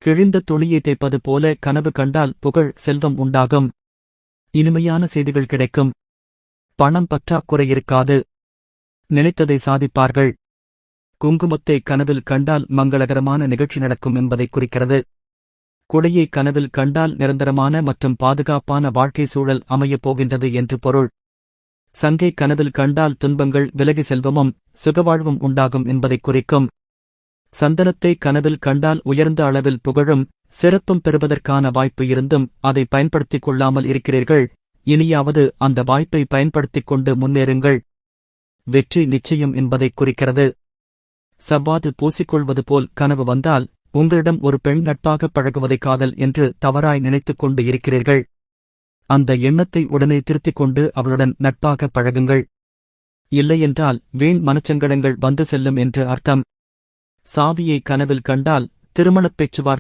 கிழிந்த துணியை தைப்பது போல கனவு கண்டால் புகழ் செல்வம் உண்டாகும். இனிமையான செய்திகள் கிடைக்கும். பணம் பற்றாக்குறை இருக்காது. நினைத்ததை சாதிப்பார்கள். குங்குமத்தை கனவில் கண்டால் மங்களகரமான நிகழ்ச்சி நடக்கும் என்பதை குறிக்கிறது. குடையை கனவில் கண்டால் நிரந்தரமான மற்றும் பாதுகாப்பான வாழ்க்கை சூழல் அமையப் போகின்றது என்று பொருள். சங்கை கனவில் கண்டால் துன்பங்கள் விலகி செல்வமும் சுகவாழ்வும் உண்டாகும் என்பதை குறிக்கும். சந்தனத்தை கனவில் கண்டால் உயர்ந்த அளவில் புகழும் சிறப்பும் பெறுவதற்கான வாய்ப்பு இருந்தும் அதை பயன்படுத்திக் கொள்ளாமல் இருக்கிறீர்கள். இனியாவது அந்த வாய்ப்பை பயன்படுத்திக் கொண்டு முன்னேறுங்கள். வெற்றி நிச்சயம் என்பதை குறிக்கிறது. சவ்வாது பூசிக்கொள்வது போல் கனவு வந்தால் உங்களிடம் ஒரு பெண் நட்பாக பழகுவதை காதல் என்று தவறாய் நினைத்துக் கொண்டு இருக்கிறீர்கள். அந்த எண்ணத்தை உடனே திருத்திக் கொண்டு அவளுடன் நட்பாக பழகுங்கள். இல்லையென்றால் வீண் மனச்சங்கடங்கள் வந்து செல்லும் என்று அர்த்தம். சாவியை கனவில் கண்டால் திருமணப் பேச்சுவார்த்தை